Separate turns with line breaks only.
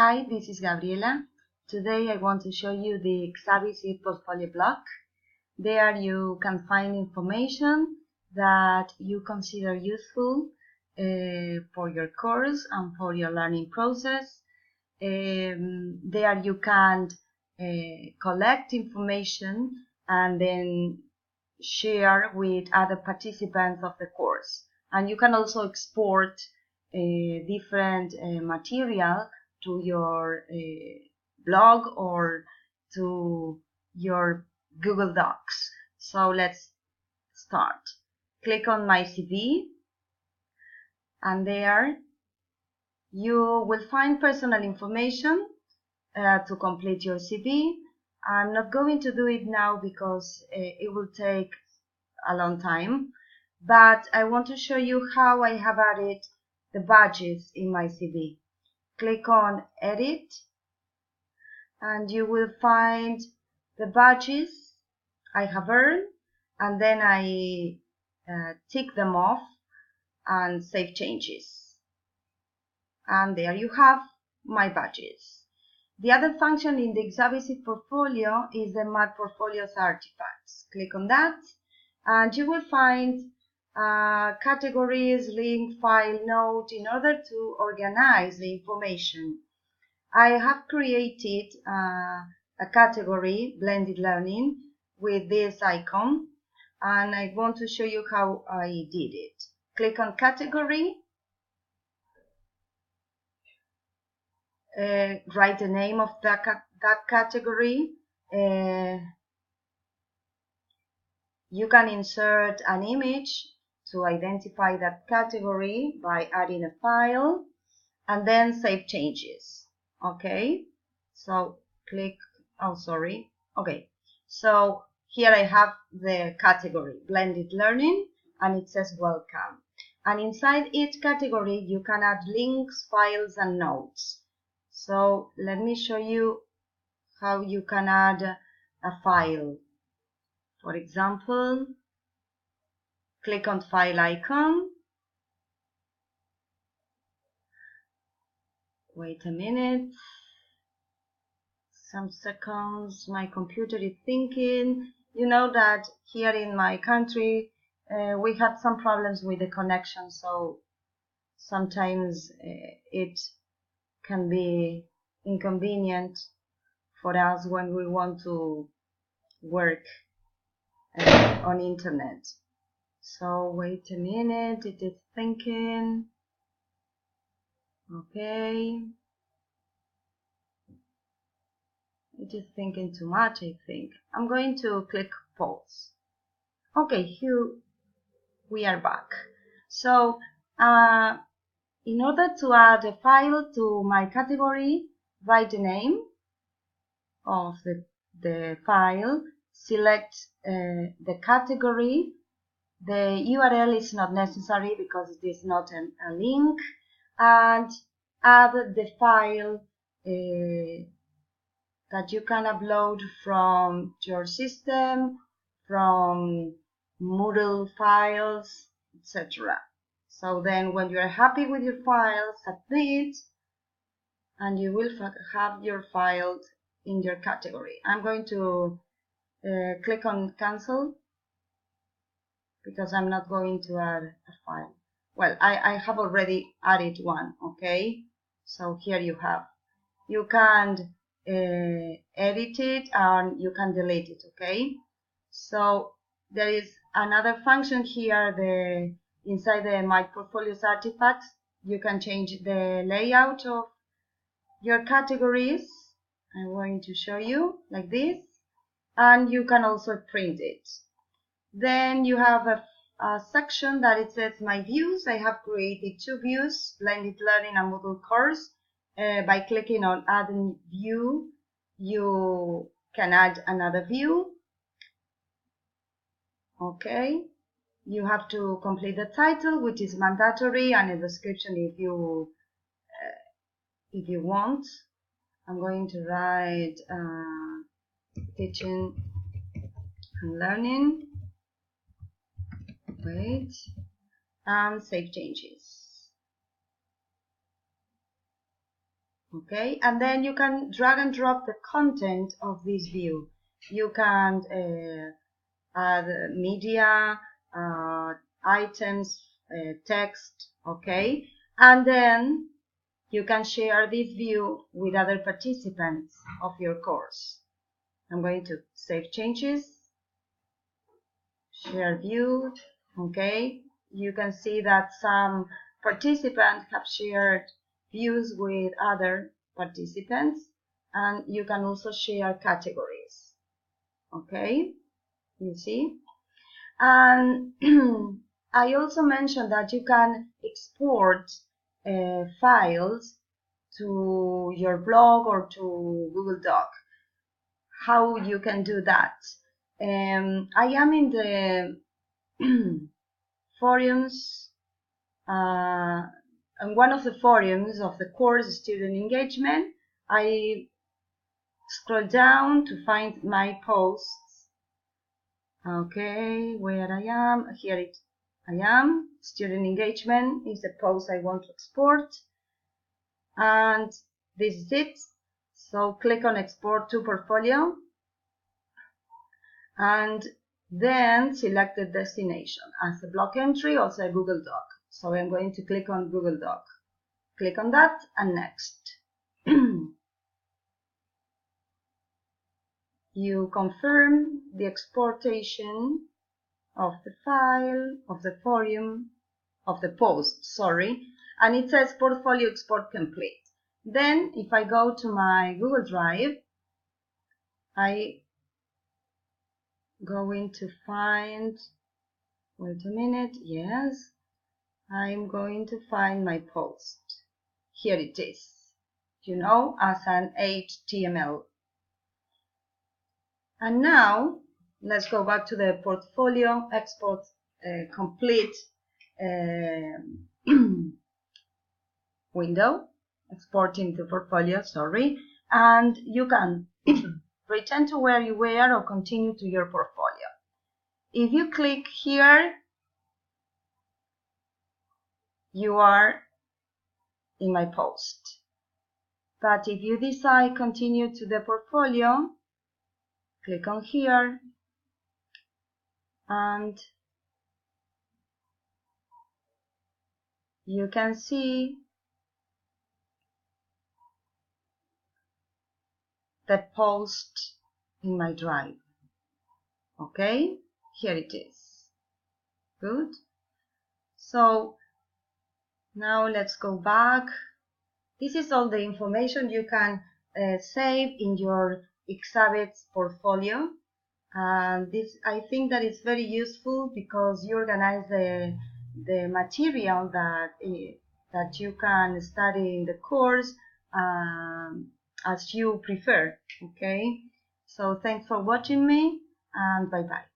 Hi, this is Gabriela. Today I want to show you the Exabis ePortfolio blog. There you can find information that you consider useful for your course and for your learning process. There you can collect information and then share with other participants of the course. And you can also export different material to your blog or to your Google Docs. So let's start. Click on my CV, and there you will find personal information to complete your CV. I'm not going to do it now because it will take a long time, but I want to show you how I have added the badges in my CV. Click on Edit, and you will find the badges I have earned, and then I tick them off and save changes. And there you have my badges. The other function in the Exabis ePortfolio is the ePortfolio's artifacts. Click on that, and you will find categories, link, file, note in order to organize the information. I have created a category, blended learning, with this icon, and I want to show you how I did it. Click on category, write the name of that category. You can insert an image to identify that category by adding a file, and then save changes. Okay, so click, okay, so here I have the category blended learning, and it says welcome, and inside each category you can add links, files, and notes. So let me show you how you can add a file. For example, click on file icon. Wait a minute, some seconds, my computer is thinking. You know that here in my country we had some problems with the connection, so sometimes it can be inconvenient for us when we want to work on internet. So wait a minute, it is thinking. Okay, it is thinking too much, I think. I'm going to click pause. Okay, here we are back. So in order to add a file to my category, write the name of the file, select the category. The URL is not necessary because it is not a link, and add the file that you can upload from your system, from Moodle files, etc. So then when you are happy with your file, submit, and you will have your file in your category. I'm going to click on cancel because I'm not going to add a file. Well, I have already added one, okay? So here you have. You can edit it and you can delete it, okay? So there is another function here, inside the ePortfolio's artifacts. You can change the layout of your categories. I'm going to show you like this, and you can also print it. Then you have a section that it says my views. I have created two views, blended learning and Moodle course. By clicking on add a view, you can add another view. Okay, you have to complete the title, which is mandatory, and a description if you want. I'm going to write teaching and learning. Wait, and save changes. Okay, and then you can drag and drop the content of this view. You can add media, items, text, okay, and then you can share this view with other participants of your course. I'm going to save changes, share view, okay. You can see that some participants have shared views with other participants, and you can also share categories, okay, you see. And I also mentioned that you can export files to your blog or to Google Doc. How you can do that? I am in the forums, on one of the forums of the course student engagement. I scroll down to find my posts. Okay, where I am, here I am. Student engagement is the post I want to export, and this is it. So click on export to portfolio, and then select the destination as a block entry, also a Google Doc. So I'm going to click on Google Doc. Click on that and next. You confirm the exportation of the file, of the forum, of the post, sorry, and it says portfolio export complete. Then if I go to my Google Drive, I going to find, wait a minute, yes, I'm going to find my post. Here it is, you know, as an HTML. And now let's go back to the portfolio export complete window, exporting the portfolio, sorry, and you can return to where you were or continue to your portfolio. If you click here, you are in my post. But if you decide continue to the portfolio, click on here, and you can see the post in my drive. Okay, here it is. Good. So now let's go back. This is all the information you can save in your Exabis portfolio. And this, I think that is very useful because you organize the material that you can study in the course as you prefer. Okay, so thanks for watching me, and bye bye.